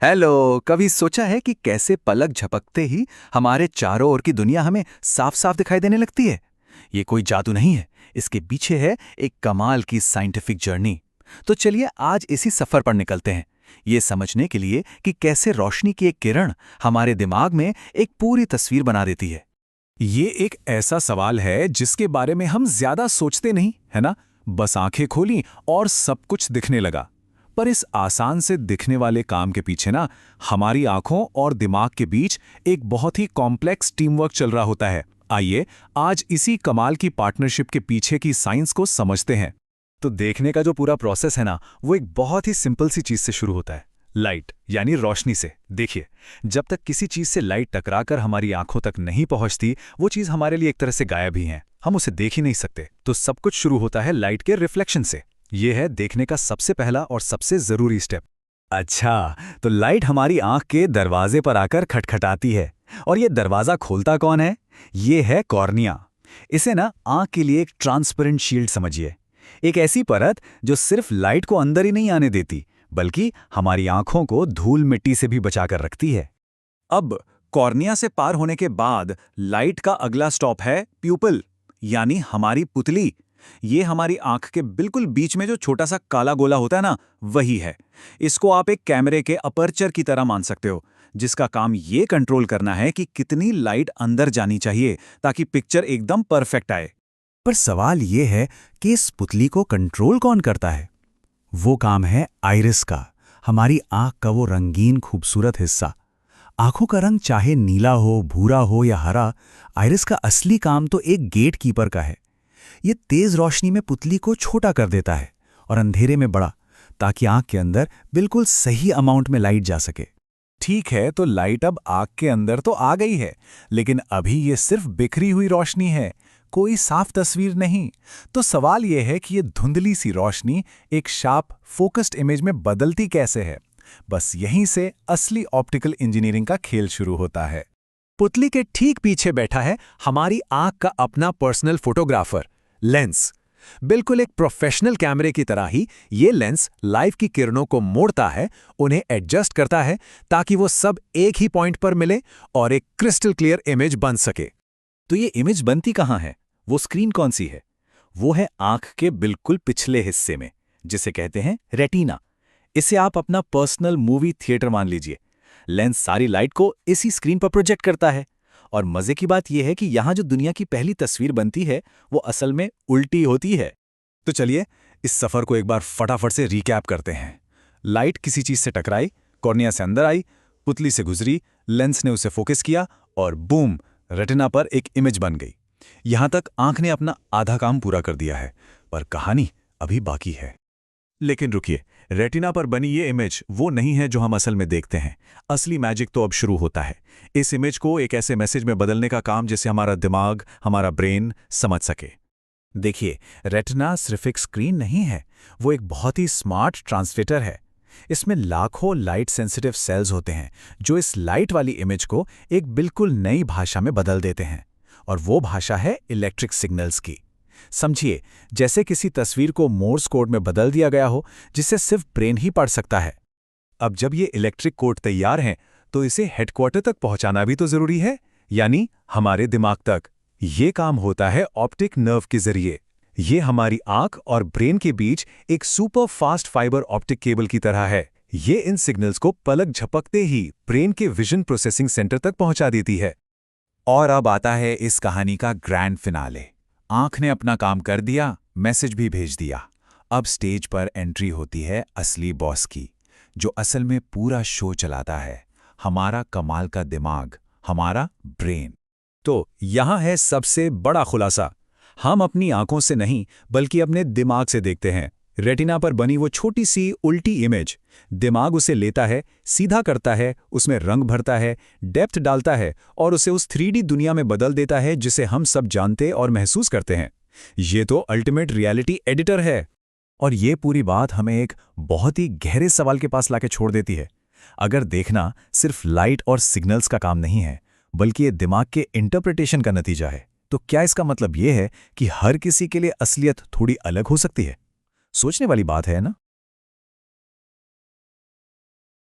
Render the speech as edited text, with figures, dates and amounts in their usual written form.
Hello. कभी सोचा है कि कैसे पलक झपकते ही हमारे चारों ओर की दुनिया हमें साफ साफ दिखाई देने लगती है। ये कोई जादू नहीं है, इसके पीछे है एक कमाल की साइंटिफिक जर्नी। तो चलिए आज इसी सफर पर निकलते हैं, ये समझने के लिए कि कैसे रोशनी की एक किरण हमारे दिमाग में एक पूरी तस्वीर बना देती है। ये एक ऐसा सवाल है जिसके बारे में हम ज्यादा सोचते नहीं, है ना? बस आंखें खोली और सब कुछ दिखने लगा। पर इस आसान से दिखने वाले काम के पीछे ना हमारी आंखों और दिमाग के बीच एक बहुत ही कॉम्प्लेक्स टीम वर्क चल रहा होता है। आइए आज इसी कमाल की पार्टनरशिप के पीछे की साइंस को समझते हैं। तो देखने का जो पूरा प्रोसेस है ना, वो एक बहुत ही सिंपल सी चीज से शुरू होता है, लाइट यानी रोशनी से। देखिए, जब तक किसी चीज से लाइट टकराकर हमारी आंखों तक नहीं पहुंचती, वो चीज हमारे लिए एक तरह से गायब ही है, हम उसे देख ही नहीं सकते। तो सब कुछ शुरू होता है लाइट के रिफ्लेक्शन से। ये है देखने का सबसे पहला और सबसे जरूरी स्टेप। अच्छा, तो लाइट हमारी आंख के दरवाजे पर आकर खटखटाती है, और ये दरवाजा खोलता कौन है? ये है कॉर्निया। इसे ना आंख के लिए एक ट्रांसपेरेंट शील्ड समझिए, एक ऐसी परत जो सिर्फ लाइट को अंदर ही नहीं आने देती, बल्कि हमारी आंखों को धूल मिट्टी से भी बचाकर रखती है। अब कॉर्निया से पार होने के बाद लाइट का अगला स्टॉप है प्यूपिल, यानी हमारी पुतली। ये हमारी आंख के बिल्कुल बीच में जो छोटा सा काला गोला होता है ना, वही है। इसको आप एक कैमरे के अपर्चर की तरह मान सकते हो, जिसका काम ये कंट्रोल करना है कि कितनी लाइट अंदर जानी चाहिए ताकि पिक्चर एकदम परफेक्ट आए। पर सवाल ये है कि इस पुतली को कंट्रोल कौन करता है? वो काम है आइरिस का, हमारी आंख का वो रंगीन खूबसूरत हिस्सा। आंखों का रंग चाहे नीला हो, भूरा हो या हरा, आइरिस का असली काम तो एक गेट कीपर का है। ये तेज रोशनी में पुतली को छोटा कर देता है और अंधेरे में बड़ा, ताकि आंख के अंदर बिल्कुल सही अमाउंट में लाइट जा सके। ठीक है, तो लाइट अब आंख के अंदर तो आ गई है, लेकिन अभी ये सिर्फ बिखरी हुई रोशनी है, कोई साफ तस्वीर नहीं। तो सवाल यह है कि ये धुंधली सी रोशनी एक शार्प फोकस्ड इमेज में बदलती कैसे है? बस यहीं से असली ऑप्टिकल इंजीनियरिंग का खेल शुरू होता है। पुतली के ठीक पीछे बैठा है हमारी आंख का अपना पर्सनल फोटोग्राफर, लेंस। बिल्कुल एक प्रोफेशनल कैमरे की तरह ही ये लेंस लाइव की किरणों को मोड़ता है, उन्हें एडजस्ट करता है ताकि वो सब एक ही पॉइंट पर मिले और एक क्रिस्टल क्लियर इमेज बन सके। तो ये इमेज बनती कहाँ है? वो स्क्रीन कौन सी है? वो है आंख के बिल्कुल पिछले हिस्से में, जिसे कहते हैं रेटिना। इसे आप अपना पर्सनल मूवी थिएटर मान लीजिए। लेंस सारी लाइट को इसी स्क्रीन पर प्रोजेक्ट करता है, और मजे की बात यह है कि यहां जो दुनिया की पहली तस्वीर बनती है, वो असल में उल्टी होती है। तो चलिए इस सफर को एक बार फटाफट से रिकैप करते हैं। लाइट किसी चीज से टकराई, कॉर्निया से अंदर आई, पुतली से गुजरी, लेंस ने उसे फोकस किया और बूम, रेटिना पर एक इमेज बन गई। यहां तक आंख ने अपना आधा काम पूरा कर दिया है, पर कहानी अभी बाकी है। लेकिन रुकिए, रेटिना पर बनी ये इमेज वो नहीं है जो हम असल में देखते हैं। असली मैजिक तो अब शुरू होता है। इस इमेज को एक ऐसे मैसेज में बदलने का काम जिसे हमारा दिमाग, हमारा ब्रेन समझ सके। देखिए, रेटिना सिर्फ एक स्क्रीन नहीं है, वो एक बहुत ही स्मार्ट ट्रांसलेटर है। इसमें लाखों लाइट सेंसिटिव सेल्स होते हैं जो इस लाइट वाली इमेज को एक बिल्कुल नई भाषा में बदल देते हैं, और वो भाषा है इलेक्ट्रिक सिग्नल्स की। समझिए, जैसे किसी तस्वीर को मोर्स कोड में बदल दिया गया हो, जिसे सिर्फ ब्रेन ही पढ़ सकता है। अब जब ये इलेक्ट्रिक कोड तैयार हैं, तो इसे हेडक्वार्टर तक पहुंचाना भी तो जरूरी है, यानी हमारे दिमाग तक। ये काम होता है ऑप्टिक नर्व के जरिए। ये हमारी आंख और ब्रेन के बीच एक super fast fibre optic cable की तरह है। ये इन सिग्नल्स को पलक झपकते ही ब्रेन के विजन प्रोसेसिंग सेंटर तक पहुंचा देती है। और अब आता है इस कहानी का ग्रैंड फिनाले। आंख ने अपना काम कर दिया, मैसेज भी भेज दिया। अब स्टेज पर एंट्री होती है असली बॉस की, जो असल में पूरा शो चलाता है, हमारा कमाल का दिमाग, हमारा ब्रेन। तो यहां है सबसे बड़ा खुलासा। हम अपनी आंखों से नहीं, बल्कि अपने दिमाग से देखते हैं। रेटिना पर बनी वो छोटी सी उल्टी इमेज, दिमाग उसे लेता है, सीधा करता है, उसमें रंग भरता है, डेप्थ डालता है और उसे उस 3D दुनिया में बदल देता है जिसे हम सब जानते और महसूस करते हैं। ये तो अल्टीमेट रियलिटी एडिटर है। और ये पूरी बात हमें एक बहुत ही गहरे सवाल के पास लाके छोड़ देती है। अगर देखना सिर्फ लाइट और सिग्नल्स का काम नहीं है, बल्कि ये दिमाग के इंटरप्रिटेशन का नतीजा है, तो क्या इसका मतलब ये है कि हर किसी के लिए असलियत थोड़ी अलग हो सकती है? सोचने वाली बात है ना?